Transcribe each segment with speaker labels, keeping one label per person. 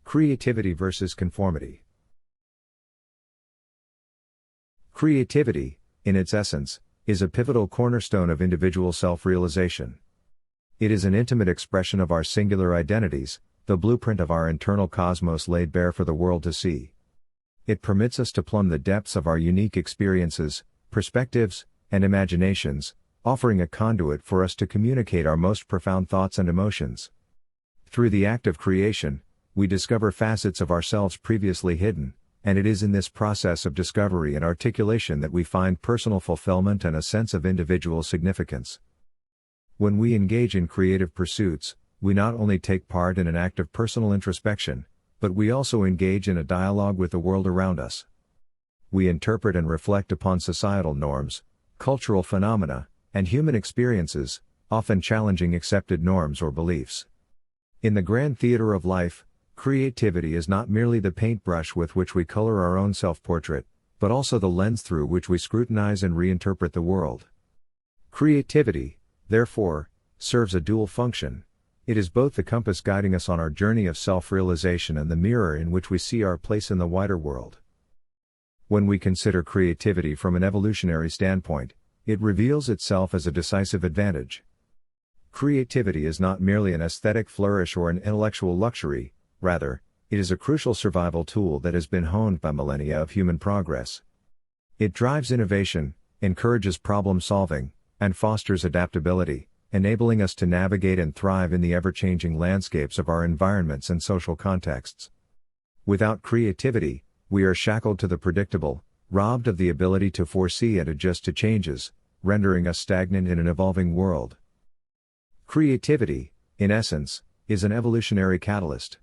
Speaker 1: Creativity versus conformity. Creativity, in its essence, is a pivotal cornerstone of individual self-realization. It is an intimate expression of our singular identities, the blueprint of our internal cosmos laid bare for the world to see. It permits us to plumb the depths of our unique experiences, perspectives, and imaginations, offering a conduit for us to communicate our most profound thoughts and emotions. Through the act of creation, we discover facets of ourselves previously hidden, and it is in this process of discovery and articulation that we find personal fulfillment and a sense of individual significance. When we engage in creative pursuits, we not only take part in an act of personal introspection, but we also engage in a dialogue with the world around us. We interpret and reflect upon societal norms, cultural phenomena, and human experiences, often challenging accepted norms or beliefs. In the grand theater of life, creativity is not merely the paintbrush with which we color our own self-portrait, but also the lens through which we scrutinize and reinterpret the world. Creativity, therefore, serves a dual function. It is both the compass guiding us on our journey of self-realization and the mirror in which we see our place in the wider world. When we consider creativity from an evolutionary standpoint, it reveals itself as a decisive advantage. Creativity is not merely an aesthetic flourish or an intellectual luxury. Rather, it is a crucial survival tool that has been honed by millennia of human progress. It drives innovation, encourages problem solving, and fosters adaptability, enabling us to navigate and thrive in the ever-changing landscapes of our environments and social contexts. Without creativity, we are shackled to the predictable, robbed of the ability to foresee and adjust to changes, rendering us stagnant in an evolving world. Creativity, in essence, is an evolutionary catalyst.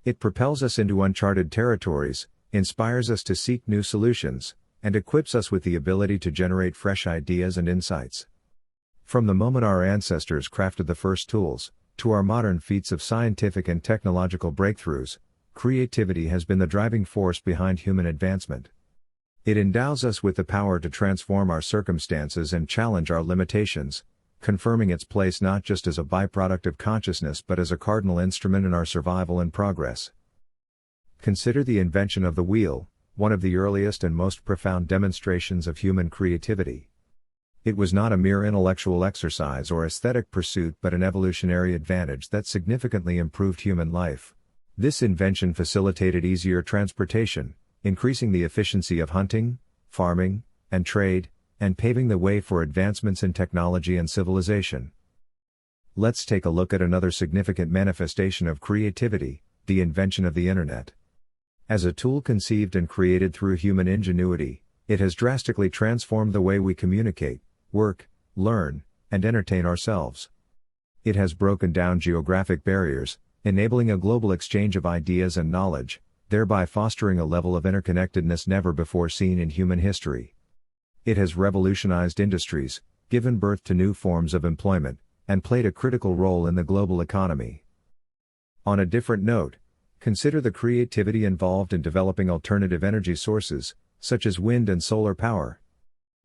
Speaker 1: It propels us into uncharted territories, inspires us to seek new solutions, and equips us with the ability to generate fresh ideas and insights. From the moment our ancestors crafted the first tools, to our modern feats of scientific and technological breakthroughs, creativity has been the driving force behind human advancement. It endows us with the power to transform our circumstances and challenge our limitations, confirming its place not just as a byproduct of consciousness but as a cardinal instrument in our survival and progress. Consider the invention of the wheel, one of the earliest and most profound demonstrations of human creativity. It was not a mere intellectual exercise or aesthetic pursuit but an evolutionary advantage that significantly improved human life. This invention facilitated easier transportation, increasing the efficiency of hunting, farming, and trade, and paving the way for advancements in technology and civilization. Let's take a look at another significant manifestation of creativity, the invention of the Internet. As a tool conceived and created through human ingenuity, it has drastically transformed the way we communicate, work, learn, and entertain ourselves. It has broken down geographic barriers, enabling a global exchange of ideas and knowledge, thereby fostering a level of interconnectedness never before seen in human history. It has revolutionized industries, given birth to new forms of employment, and played a critical role in the global economy. On a different note, consider the creativity involved in developing alternative energy sources, such as wind and solar power.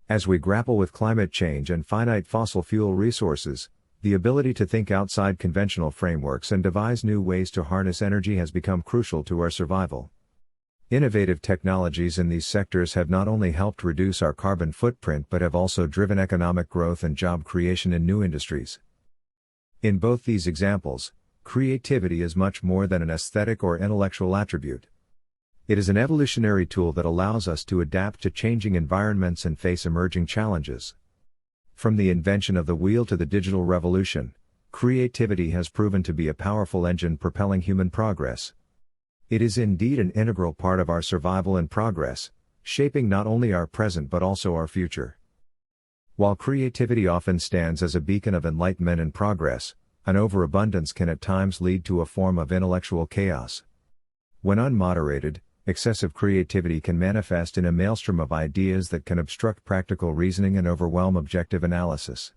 Speaker 1: As we grapple with climate change and finite fossil fuel resources, the ability to think outside conventional frameworks and devise new ways to harness energy has become crucial to our survival. Innovative technologies in these sectors have not only helped reduce our carbon footprint but have also driven economic growth and job creation in new industries. In both these examples, creativity is much more than an aesthetic or intellectual attribute. It is an evolutionary tool that allows us to adapt to changing environments and face emerging challenges. From the invention of the wheel to the digital revolution, creativity has proven to be a powerful engine propelling human progress. It is indeed an integral part of our survival and progress, shaping not only our present but also our future. While creativity often stands as a beacon of enlightenment and progress, an overabundance can at times lead to a form of intellectual chaos. When unmoderated, excessive creativity can manifest in a maelstrom of ideas that can obstruct practical reasoning and overwhelm objective analysis.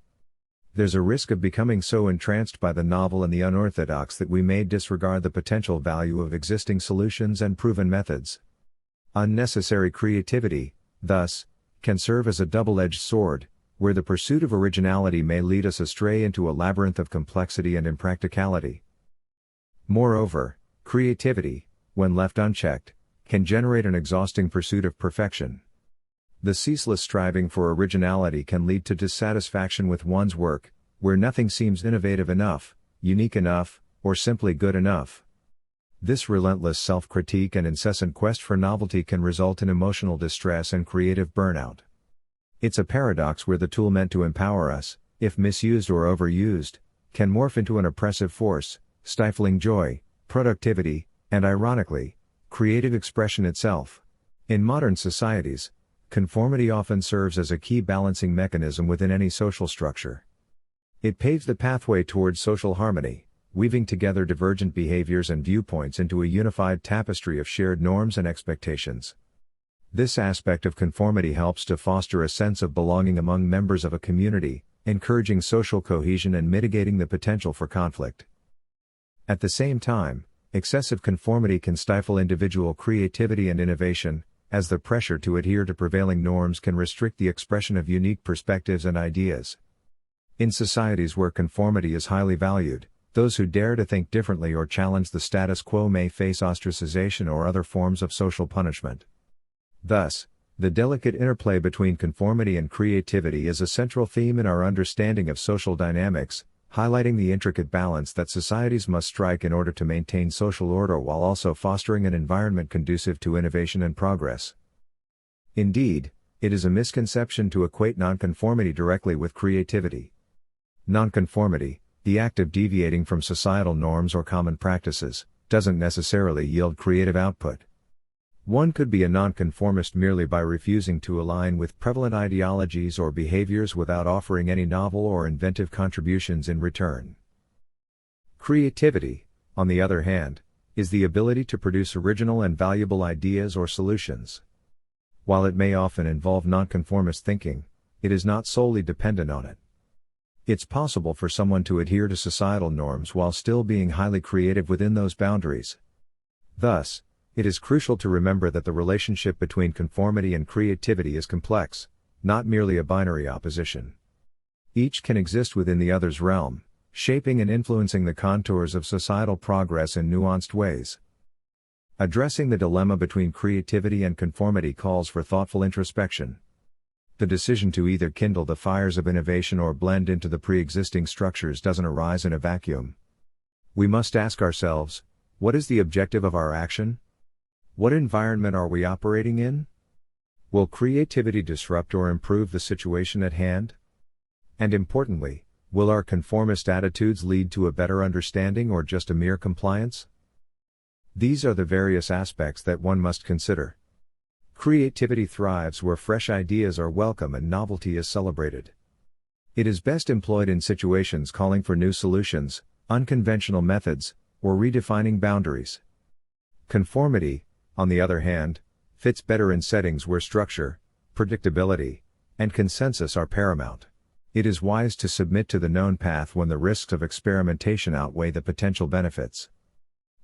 Speaker 1: There's a risk of becoming so entranced by the novel and the unorthodox that we may disregard the potential value of existing solutions and proven methods. Unnecessary creativity, thus, can serve as a double-edged sword, where the pursuit of originality may lead us astray into a labyrinth of complexity and impracticality. Moreover, creativity, when left unchecked, can generate an exhausting pursuit of perfection. The ceaseless striving for originality can lead to dissatisfaction with one's work, where nothing seems innovative enough, unique enough, or simply good enough. This relentless self-critique and incessant quest for novelty can result in emotional distress and creative burnout. It's a paradox where the tool meant to empower us, if misused or overused, can morph into an oppressive force, stifling joy, productivity, and ironically, creative expression itself. In modern societies, conformity often serves as a key balancing mechanism within any social structure. It paves the pathway towards social harmony, weaving together divergent behaviors and viewpoints into a unified tapestry of shared norms and expectations. This aspect of conformity helps to foster a sense of belonging among members of a community, encouraging social cohesion and mitigating the potential for conflict. At the same time, excessive conformity can stifle individual creativity and innovation, as the pressure to adhere to prevailing norms can restrict the expression of unique perspectives and ideas. In societies where conformity is highly valued, those who dare to think differently or challenge the status quo may face ostracization or other forms of social punishment. Thus, the delicate interplay between conformity and creativity is a central theme in our understanding of social dynamics, highlighting the intricate balance that societies must strike in order to maintain social order while also fostering an environment conducive to innovation and progress. Indeed, it is a misconception to equate nonconformity directly with creativity. Nonconformity, the act of deviating from societal norms or common practices, doesn't necessarily yield creative output. One could be a nonconformist merely by refusing to align with prevalent ideologies or behaviors without offering any novel or inventive contributions in return. Creativity, on the other hand, is the ability to produce original and valuable ideas or solutions. While it may often involve nonconformist thinking, it is not solely dependent on it. It's possible for someone to adhere to societal norms while still being highly creative within those boundaries. Thus, it is crucial to remember that the relationship between conformity and creativity is complex, not merely a binary opposition. Each can exist within the other's realm, shaping and influencing the contours of societal progress in nuanced ways. Addressing the dilemma between creativity and conformity calls for thoughtful introspection. The decision to either kindle the fires of innovation or blend into the pre-existing structures doesn't arise in a vacuum. We must ask ourselves, what is the objective of our action? What environment are we operating in? Will creativity disrupt or improve the situation at hand? And importantly, will our conformist attitudes lead to a better understanding or just a mere compliance? These are the various aspects that one must consider. Creativity thrives where fresh ideas are welcome and novelty is celebrated. It is best employed in situations calling for new solutions, unconventional methods, or redefining boundaries. Conformity, on the other hand, fits better in settings where structure, predictability, and consensus are paramount. It is wise to submit to the known path when the risks of experimentation outweigh the potential benefits.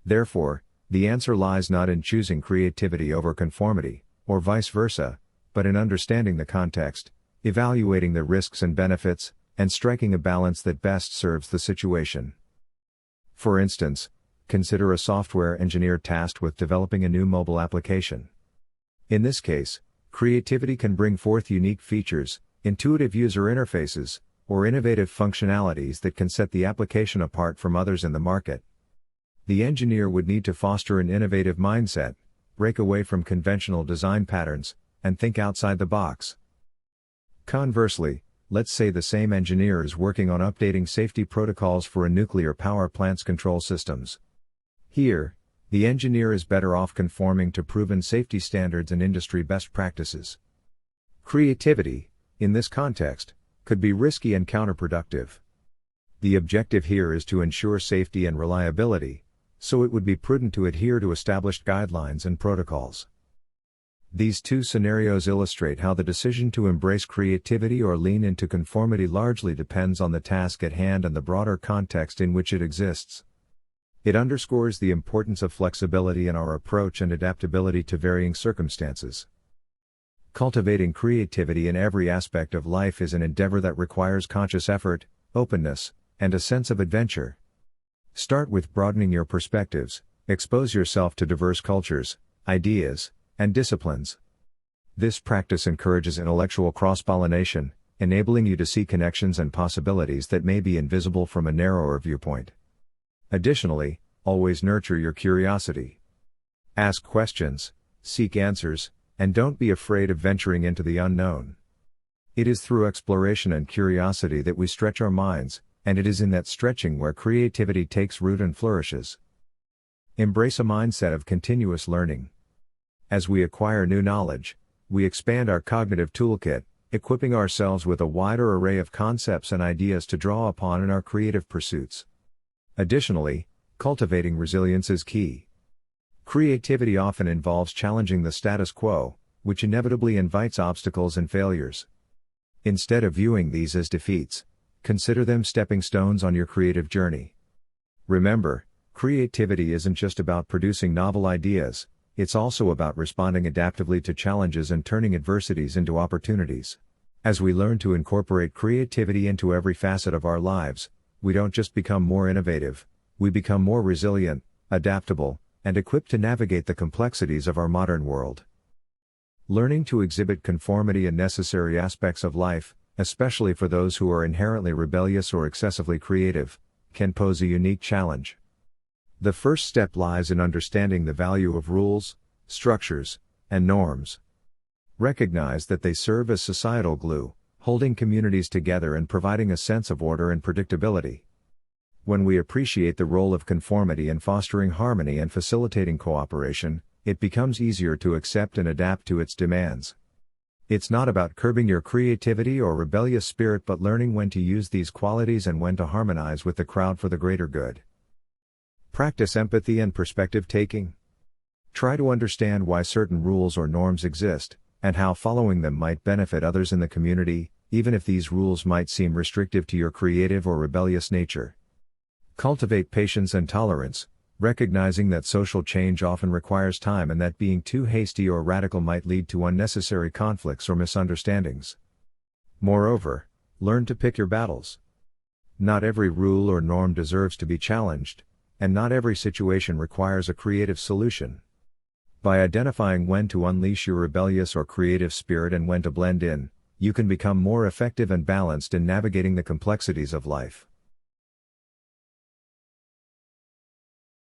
Speaker 1: Therefore, the answer lies not in choosing creativity over conformity, or vice versa, but in understanding the context, evaluating the risks and benefits, and striking a balance that best serves the situation. For instance, consider a software engineer tasked with developing a new mobile application. In this case, creativity can bring forth unique features, intuitive user interfaces, or innovative functionalities that can set the application apart from others in the market. The engineer would need to foster an innovative mindset, break away from conventional design patterns, and think outside the box. Conversely, let's say the same engineer is working on updating safety protocols for a nuclear power plant's control systems. Here, the engineer is better off conforming to proven safety standards and industry best practices. Creativity, in this context, could be risky and counterproductive. The objective here is to ensure safety and reliability, so it would be prudent to adhere to established guidelines and protocols. These two scenarios illustrate how the decision to embrace creativity or lean into conformity largely depends on the task at hand and the broader context in which it exists. It underscores the importance of flexibility in our approach and adaptability to varying circumstances. Cultivating creativity in every aspect of life is an endeavor that requires conscious effort, openness, and a sense of adventure. Start with broadening your perspectives, Expose yourself to diverse cultures, ideas, and disciplines. This practice encourages intellectual cross-pollination, enabling you to see connections and possibilities that may be invisible from a narrower viewpoint. Additionally, always nurture your curiosity. Ask questions, seek answers, and don't be afraid of venturing into the unknown. It is through exploration and curiosity that we stretch our minds, and it is in that stretching where creativity takes root and flourishes. Embrace a mindset of continuous learning. As we acquire new knowledge, we expand our cognitive toolkit, equipping ourselves with a wider array of concepts and ideas to draw upon in our creative pursuits. Additionally, cultivating resilience is key. Creativity often involves challenging the status quo, which inevitably invites obstacles and failures. Instead of viewing these as defeats, consider them stepping stones on your creative journey. Remember, creativity isn't just about producing novel ideas, it's also about responding adaptively to challenges and turning adversities into opportunities. As we learn to incorporate creativity into every facet of our lives, we don't just become more innovative, we become more resilient, adaptable, and equipped to navigate the complexities of our modern world. Learning to exhibit conformity in necessary aspects of life, especially for those who are inherently rebellious or excessively creative, can pose a unique challenge. The first step lies in understanding the value of rules, structures, and norms. Recognize that they serve as societal glue, holding communities together and providing a sense of order and predictability. When we appreciate the role of conformity in fostering harmony and facilitating cooperation, it becomes easier to accept and adapt to its demands. It's not about curbing your creativity or rebellious spirit but learning when to use these qualities and when to harmonize with the crowd for the greater good. Practice empathy and perspective taking. Try to understand why certain rules or norms exist, and how following them might benefit others in the community, even if these rules might seem restrictive to your creative or rebellious nature. Cultivate patience and tolerance, recognizing that social change often requires time and that being too hasty or radical might lead to unnecessary conflicts or misunderstandings. Moreover, learn to pick your battles. Not every rule or norm deserves to be challenged, and not every situation requires a creative solution. By identifying when to unleash your rebellious or creative spirit and when to blend in, you can become more effective and balanced in navigating the complexities of life.